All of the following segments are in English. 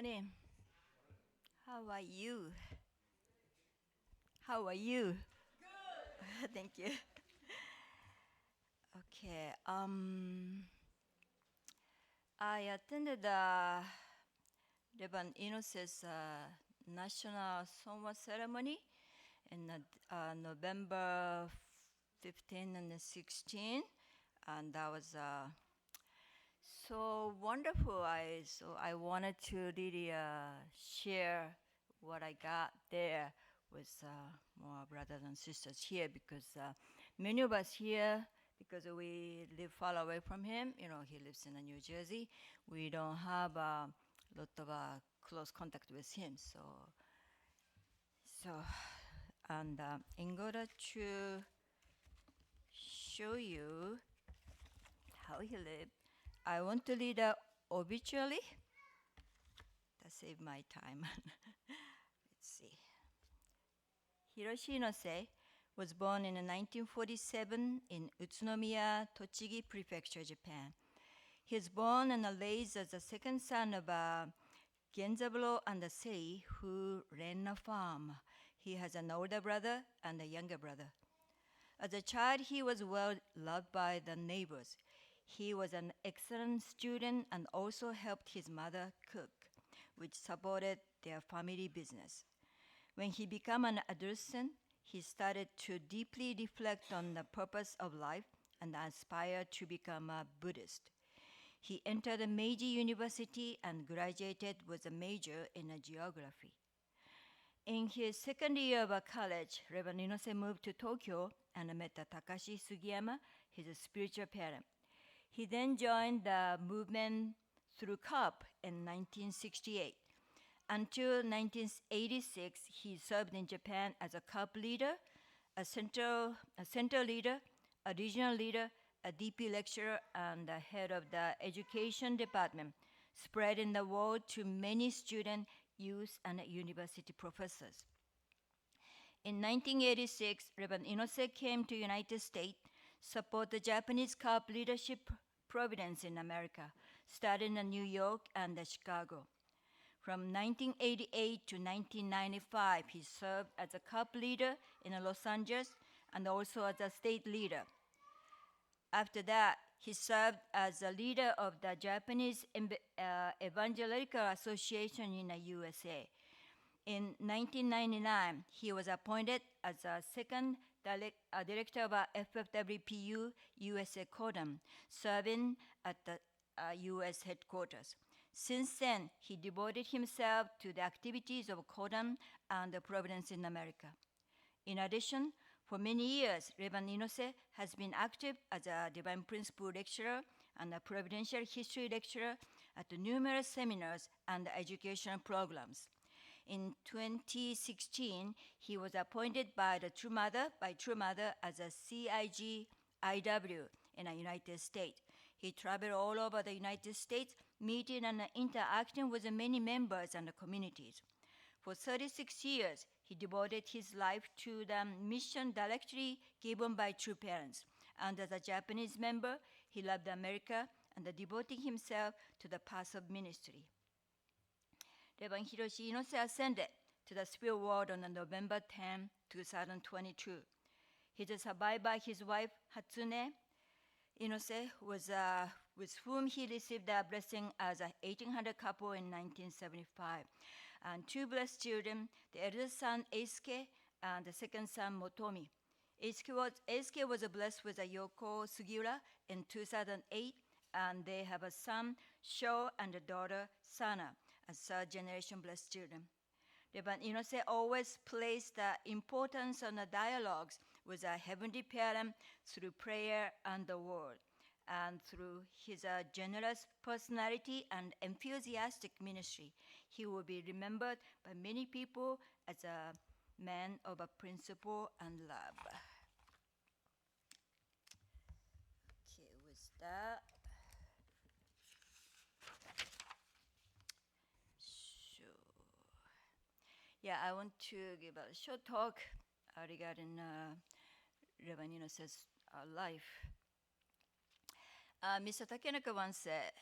morning. How are you? How are you? Good. Thank you. Okay. I attended Reverend Inose's national Sonwa ceremony in November 15 and 16, and that was so wonderful. I wanted to really share what I got there with more brothers and sisters here, because many of us here, because we live far away from him, he lives in New Jersey, we don't have a lot of close contact with him. So and in order to show you how he lived, I want to read a obituary. That saved my time. Let's see. Hiroshi Inose was born in 1947 in Utsunomiya, Tochigi Prefecture, Japan. He was born and raised as the second son of Genzaburo and Sei, who ran a farm. He has an older brother and a younger brother. As a child, he was well loved by the neighbors. He was an excellent student and also helped his mother cook, which supported their family business. When he became an adolescent, he started to deeply reflect on the purpose of life and aspired to become a Buddhist. He entered a Meiji University and graduated with a major in geography. In his second year of college, Reverend Inose moved to Tokyo and met Takashi Sugiyama, his spiritual parent. He then joined the movement through CUP in 1968. Until 1986, he served in Japan as a CUP leader, a center leader, a regional leader, a DP lecturer, and the head of the education department, spreading the word to many students, youth, and university professors. In 1986, Reverend Inose came to United States, support the Japanese CUP leadership providence in America, starting in New York and Chicago. From 1988 to 1995, he served as a CUP leader in Los Angeles and also as a state leader. After that, he served as a leader of the Japanese Evangelical Association in the USA. In 1999, he was appointed as a second director of FFWPU USA Kodan, serving at the US headquarters. Since then, he devoted himself to the activities of Kodan and the Providence in America. In addition, for many years, Reverend Inose has been active as a Divine Principle lecturer and a Providential History lecturer at numerous seminars and educational programs. In 2016, he was appointed by True Mother as a CIG IW in the United States. He traveled all over the United States, meeting and interacting with many members and communities. For 36 years, he devoted his life to the mission directly given by True Parents. And as a Japanese member, he loved America and devoting himself to the path of ministry. Reverend Hiroshi Inose ascended to the spirit world on November 10, 2022. He is survived by his wife, Hatsune Inose, with whom he received a blessing as an 1800 couple in 1975. And two blessed children, the eldest son, Eisuke, and the second son, Motomi. Eisuke was blessed with a Yoko Sugiura in 2008, and they have a son, Sho, and a daughter, Sana, as third-generation blessed children. Reverend Inose always placed the importance on the dialogues with our Heavenly Parent through prayer and the Word. And through his generous personality and enthusiastic ministry, he will be remembered by many people as a man of principle and love. Okay, with that, I want to give a short talk regarding Reverend Inose's life. Mr. Takenaka once said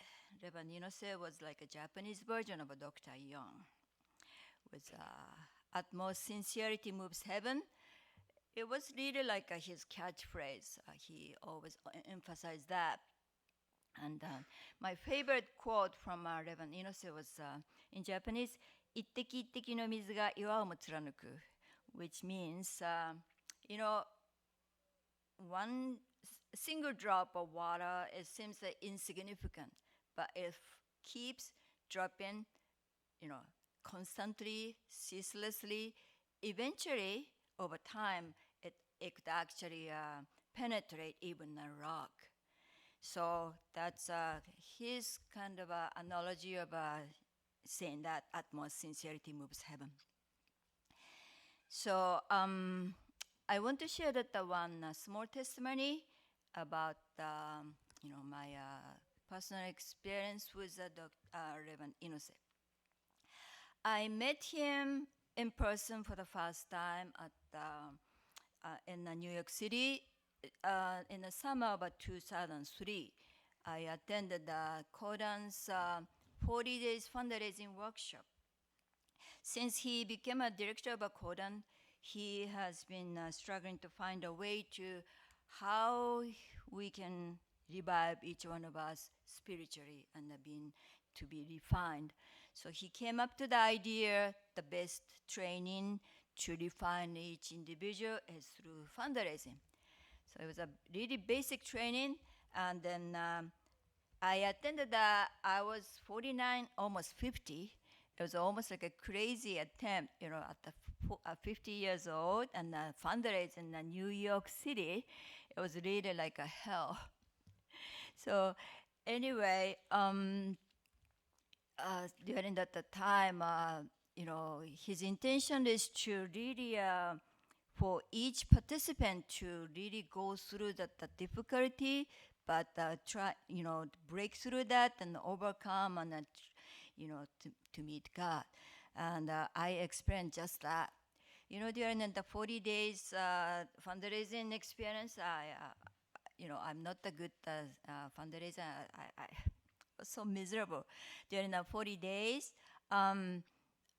Reverend Inose was like a Japanese version of a Dr. Young. With utmost sincerity moves heaven. It was really like his catchphrase. He always emphasized that. And my favorite quote from Reverend Inose was in Japanese, 一滴一滴の水が岩をも貫く, which means, one single drop of water, it seems insignificant, but it keeps dropping, constantly, ceaselessly, eventually, over time, it could actually penetrate even a rock. So that's his kind of analogy of saying that utmost sincerity moves heaven. So I want to share that one small testimony about my personal experience with Reverend Inose. I met him in person for the first time in New York City in the summer of 2003. I attended Kodan's 40 days fundraising workshop. Since he became a director of Kodan, he has been struggling to find a way to how we can revive each one of us spiritually and to be refined. So he came up to the idea the best training to refine each individual is through fundraising. So it was a really basic training, and then I attended that. I was 49, almost 50. It was almost like a crazy attempt, at the 50 years old and fundraise in New York City. It was really like a hell. So anyway, during that time, his intention is to really, for each participant to really go through the difficulty, but try, break through that and overcome and, to meet God. And I experienced just that. During the 40 days fundraising experience, I'm not a good fundraiser. I was so miserable during the 40 days.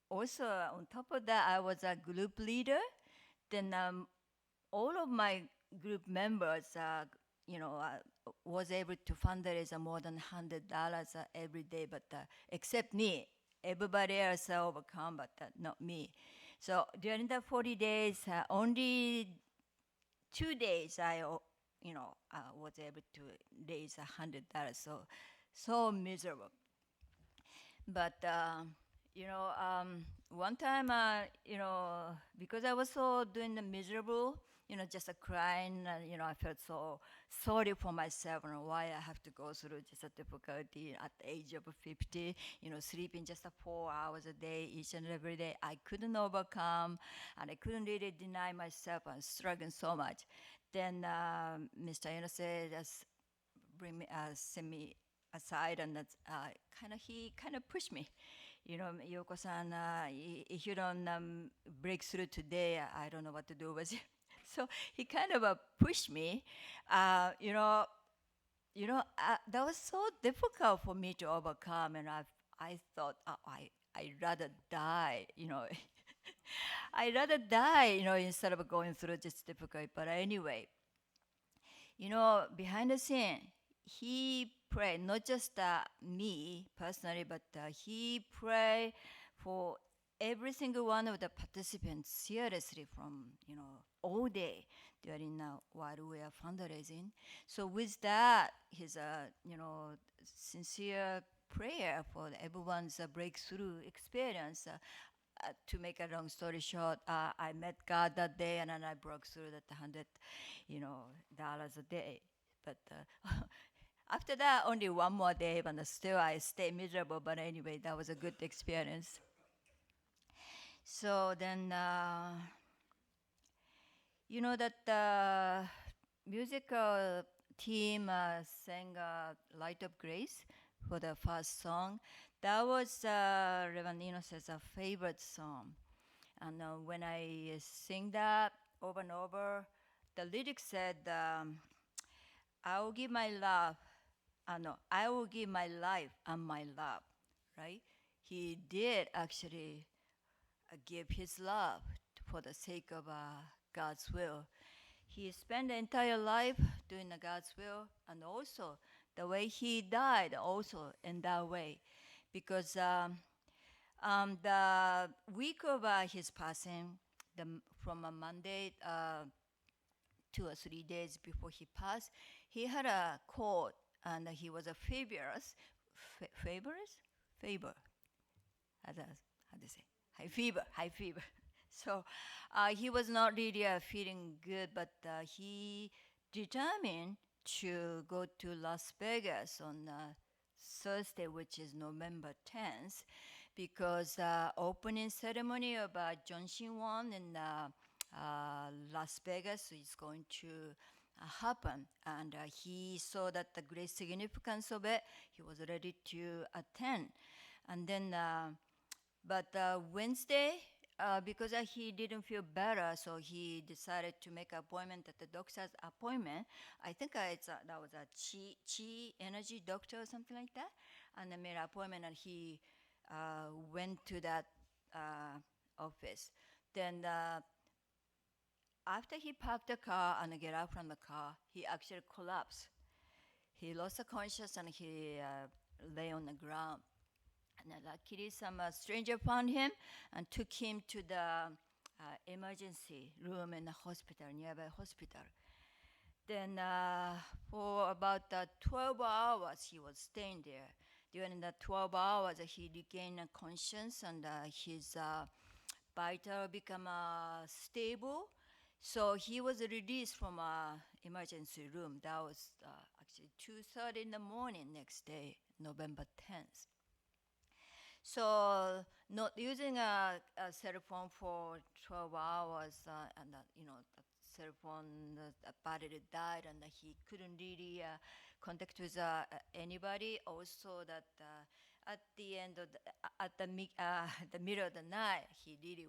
Also, on top of that, I was a group leader. Then all of my group members, was able to fundraise more than $100 every day, but except me. Everybody else overcome, but not me. So during the 40 days, only 2 days I was able to raise $100. So miserable. But one time, because I was so doing the miserable, just crying, I felt so sorry for myself and why I have to go through just a difficulty at the age of 50, sleeping just 4 hours a day, each and every day. I couldn't overcome, and I couldn't really deny myself. I was struggling so much. Then Mr. Inose just sent me aside, and he kind of pushed me. Yoko-san, if you don't break through today, I don't know what to do with you. So he kind of pushed me. That was so difficult for me to overcome, and I thought, I'd rather die, I'd rather die, instead of going through this difficult. But anyway, behind the scene, he prayed, not just me personally, but he prayed for every single one of the participants seriously from, all day during while we are fundraising. So with that, his, sincere prayer for everyone's breakthrough experience. To make a long story short, I met God that day, and then I broke through that $100, dollars a day. But after that, only one more day, but still I stay miserable. But anyway, that was a good experience. So then, that the musical team sang Light of Grace for the first song. That was Reverend Inose's favorite song. And when I sing that over and over, the lyrics said, I will give my love no, I will give my life and my love, right? He did actually give his love for the sake of God's will. He spent the entire life doing the God's will, and also the way he died, also in that way, because the week of his passing, from a Monday 2 or 3 days before he passed, he had a cold and he was a feverious, fever, how to say, high fever. So he was not really feeling good, but he determined to go to Las Vegas on Thursday, which is November 10th, because opening ceremony of John Won in Las Vegas is going to happen, and he saw that the great significance of it. He was ready to attend, and then but Wednesday, because he didn't feel better, so he decided to make an appointment at the doctor's appointment. I think that was a chi energy doctor or something like that, and I made an appointment, and he went to that office. Then after he parked the car and get out from the car, he actually collapsed. He lost the conscious and he lay on the ground. And luckily, some stranger found him and took him to the emergency room in the hospital, nearby hospital. Then for about 12 hours, he was staying there. During the 12 hours, he regained conscience and his vital become stable. So he was released from emergency room. That was actually 2:30 in the morning next day, November 10th. So not using a cell phone for 12 hours, and the cell phone, the battery died, and he couldn't really contact with anybody. Also, that at the end of the middle of the night, he really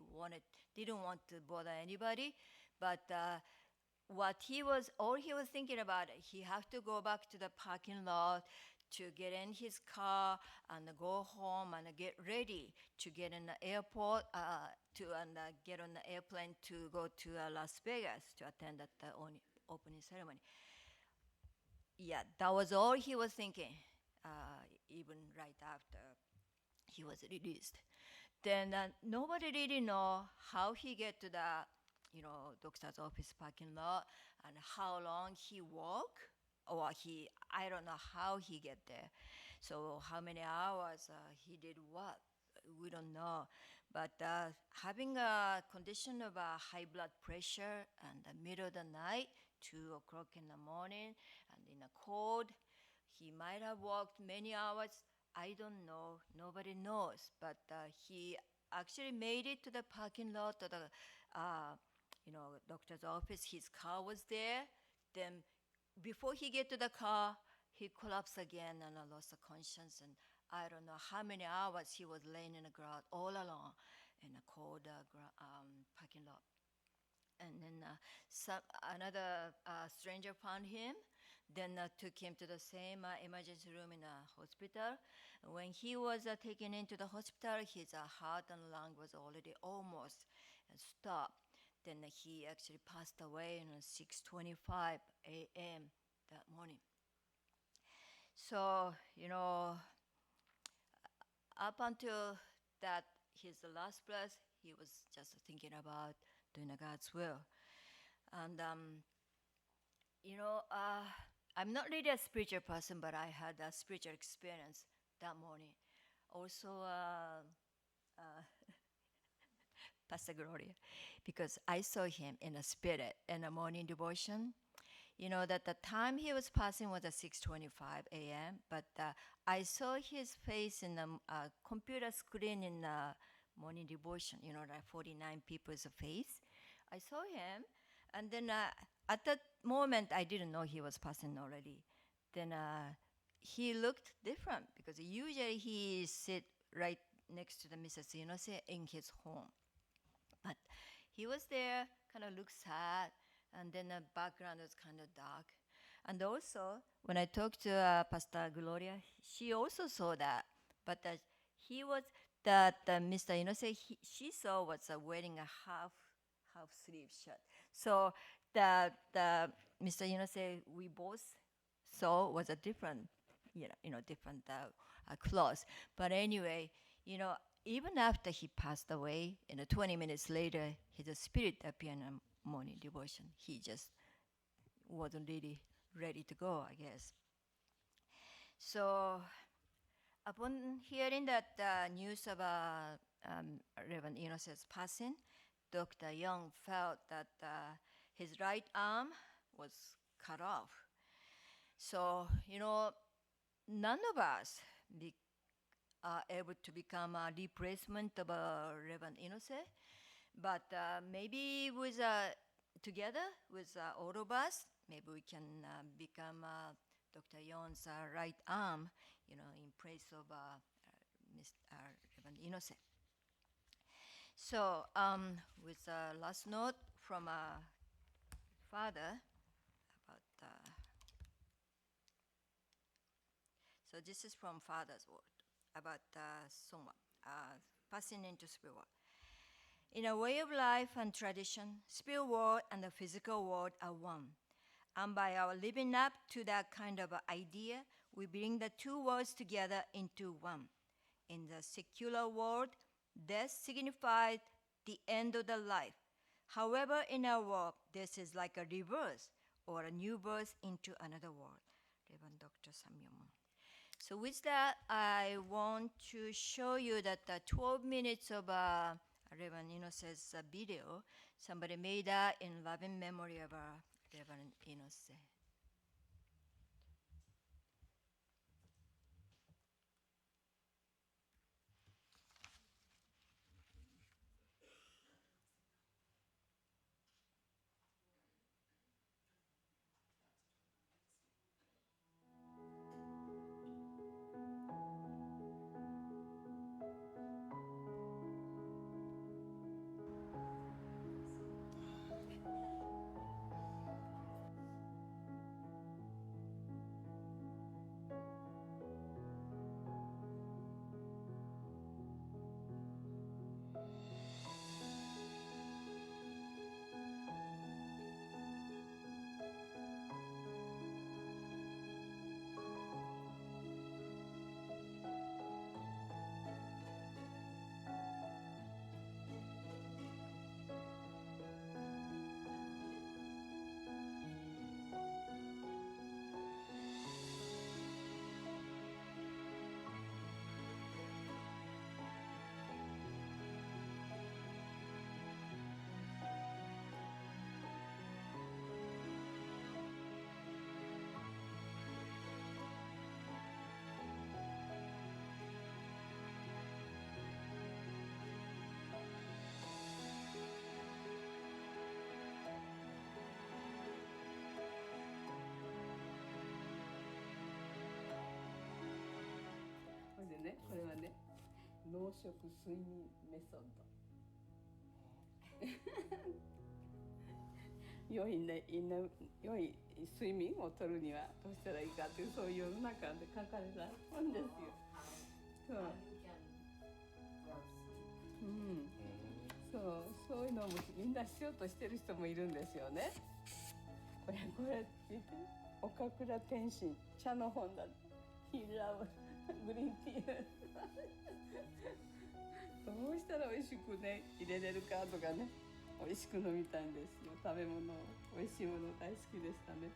didn't want to bother anybody, but. All he was thinking about, he have to go back to the parking lot to get in his car and go home and get ready to get in the airport get on the airplane to go to Las Vegas to attend that opening ceremony. Yeah, that was all he was thinking, even right after he was released. Then nobody really know how he get to the doctor's office parking lot and how long he walked, or I don't know how he get there. So how many hours he did what, we don't know. But having a condition of high blood pressure and the middle of the night, 2 o'clock in the morning, and in a cold, he might have walked many hours. I don't know. Nobody knows. But he actually made it to the parking lot of the doctor's office. His car was there. Then before he get to the car, he collapsed again and lost the conscience. And I don't know how many hours he was laying in the ground all along in a cold parking lot. And then another stranger found him, then took him to the same emergency room in a hospital. When he was taken into the hospital, his heart and lung was already almost stopped. Then he actually passed away at 6:25 a.m. that morning. So, up until that, his last breath, he was just thinking about doing God's will. And, I'm not really a spiritual person, but I had a spiritual experience that morning. Also, Pastor Gloria, because I saw him in a spirit in a morning devotion. That the time he was passing was at 6:25 a.m., but I saw his face in the computer screen in the morning devotion, like 49 people's face. I saw him, and then at that moment, I didn't know he was passing already. Then he looked different, because usually he sit right next to the Mrs. Inose in his home. But he was there, kind of looked sad, and then the background was kind of dark. And also, when I talked to Pastor Gloria, she also saw that, but he was that Mr. Inose, she saw was wearing a half sleeve shirt. So the Mr. Inose, we both saw was a different, different clothes. But anyway, you know, even after he passed away, 20 minutes later, his spirit appeared in a morning devotion. He just wasn't really ready to go, I guess. So upon hearing that news of Reverend Inoce's passing, Dr. Young felt that his right arm was cut off. So, none of us are able to become a replacement of Reverend Inoce, but maybe with together with all of us, maybe we can become Dr. Young's right arm, in place of Mr. Reverend Inoce. So, with a last note from a father about. So this is from father's word about Songwa, passing into spirit world. In a way of life and tradition, spirit world and the physical world are one. And by our living up to that kind of idea, we bring the two worlds together into one. In the secular world, death signified the end of the life. However, in our world, this is like a rebirth or a new birth into another world. Reverend Dr. Samyong. So with that, I want to show you that 12 minutes of Reverend Inoce's video. Somebody made that in loving memory of Reverend Inoce.これはね、脳食睡眠メソッド。良い睡眠をとるにはどうしたらいいかという、そういう世の中で書かれた本ですよ。そう。うん。そういうのもみんなしようとしてる人もいるんですよね。これって言って、岡倉天心茶の本だ。He loveグリーンティー。どうしたら美味しくね入れれるかとかね、美味しく飲みたいんですよ。食べ物、美味しいもの大好きでしたね。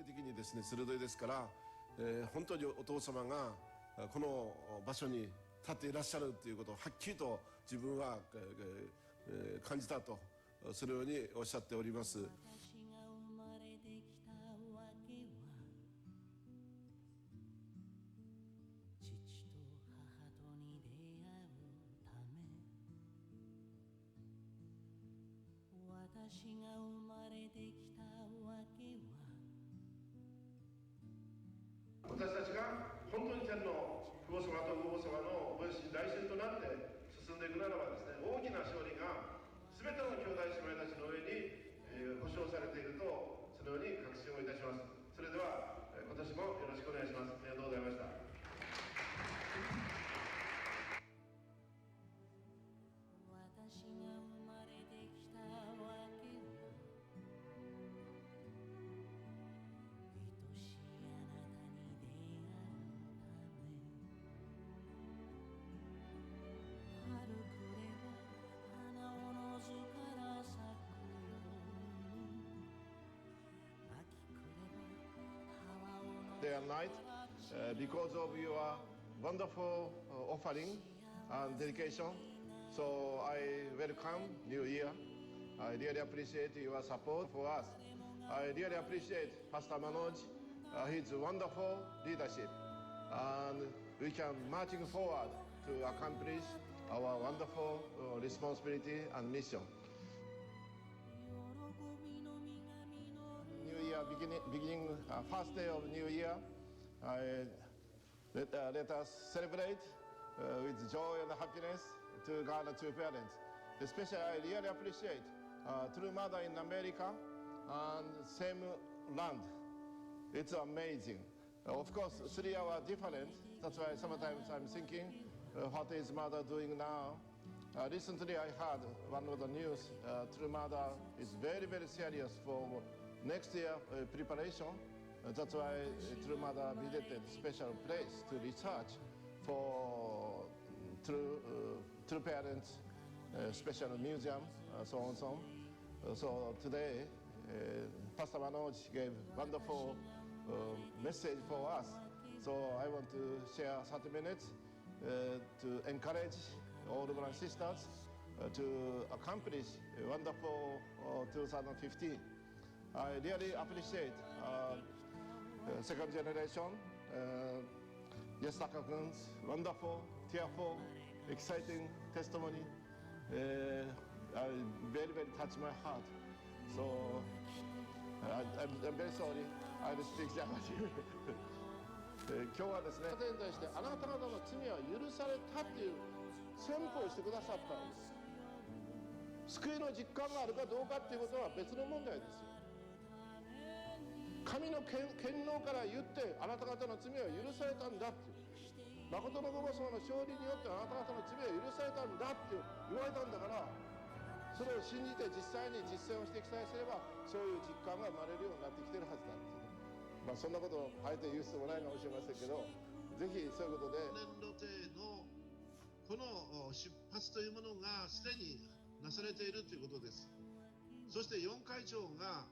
的にですね鋭いですから、本当にお父様がこの場所に立っていらっしゃるということをはっきりと自分は、感じたとそのようにおっしゃっております。私が生まれてきたわけは私たちが本当に天の父母様と母母様のご一心大心となって進んでいくならばですね、大きな勝利が全ての兄弟姉妹たちの上に、保証されているとそのように確信をいたします。それでは今年もよろしくお願いします。ありがとうございました。私が生ま and night because of your wonderful offering and dedication. So I welcome New Year. I really appreciate your support for us. I really appreciate Pastor Manoj, his wonderful leadership. And we can marching forward to accomplish our wonderful responsibility and mission. New Year beginning first day of New Year. Let us celebrate with joy and happiness to God and to parents. Especially, I really appreciate True Mother in America and same land. It's amazing. Of course, 3 hours different. That's why sometimes I'm thinking, what is Mother doing now? Recently, I heard one of the news. True Mother is very, very serious for next year preparation. That's why True Mother visited special place to research for true parents, special museum, so on and so on. So today, Pastor Manoj gave wonderful message for us. So I want to share 30 minutes to encourage all the brothers and sisters to accomplish a wonderful 2015. I really appreciate second generation, Yesaka-kun's wonderful, tearful, exciting testimony. Very, very touched my heart. So I'm very sorry. I'll speak Japanese. 今日はですね、あなたに対してあなた方の罪は許されたっていう宣布をしてくださったんです。救いの実感があるかどうかっていうことは別の問題ですよ。神の権能から言ってあなた方の罪は許されたんだって。誠の御母様の勝利によってあなた方の罪は許されたんだって言われたんだから、それを信じて実際に実践をしていきさえすればそういう実感が生まれるようになってきてるはずだっていう。まあそんなことをあえて言う必要もないかもしれませんけど、ぜひそういうことで年度定のこの出発というものがすでになされているということです。そして4会長が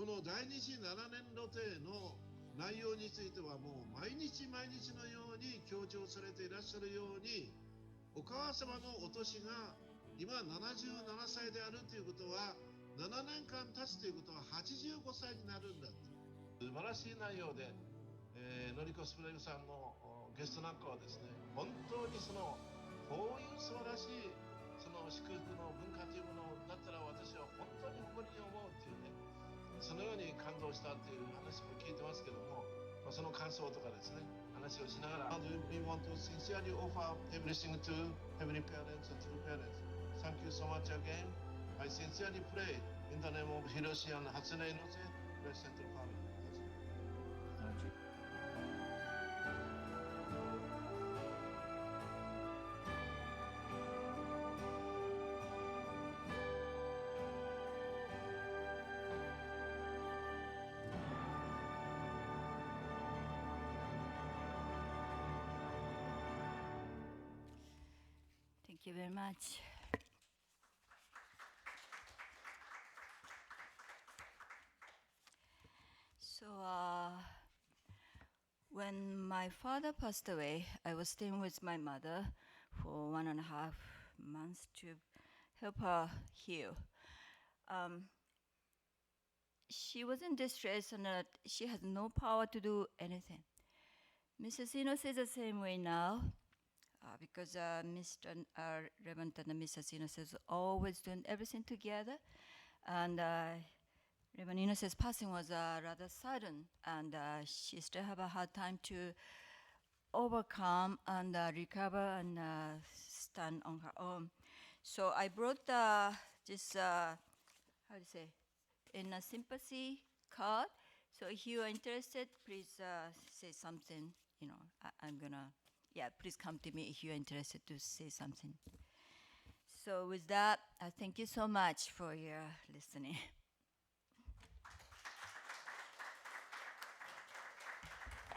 この第2次7年度定の内容についてはもう毎日毎日のように強調されていらっしゃるように、お母様のお年が今77歳であるということは、7年間経つということは85歳になるんだ。素晴らしい内容で、のりこスプレグさんのゲストなんかはですね、本当にこういう素晴らしい祝福の文化というものだったら私は本当に誇りに思うっていうね、そのように感動したっていう話も聞いてますけども、その感想とかですね、話をしながら We want to sincerely offer everything to heavenly parents and true parents. Thank you so much again. I sincerely pray in the name of Hiroshi and Hatsune Inose, Blessed Central Family. Thank you very much. So, when my father passed away, I was staying with my mother for 1.5 months to help her heal. She was in distress and she had no power to do anything. Mrs. Ino says the same way now, because Mr. Reverend and Mrs. Ino says always doing everything together, and Reverend Ino says passing was rather sudden, and she still have a hard time to overcome and recover and stand on her own. So I brought this how do you say, in a sympathy card. So if you are interested, please say something. You know, I'm gonna, please come to me if you are interested to say something. So with that, I thank you so much for your listening.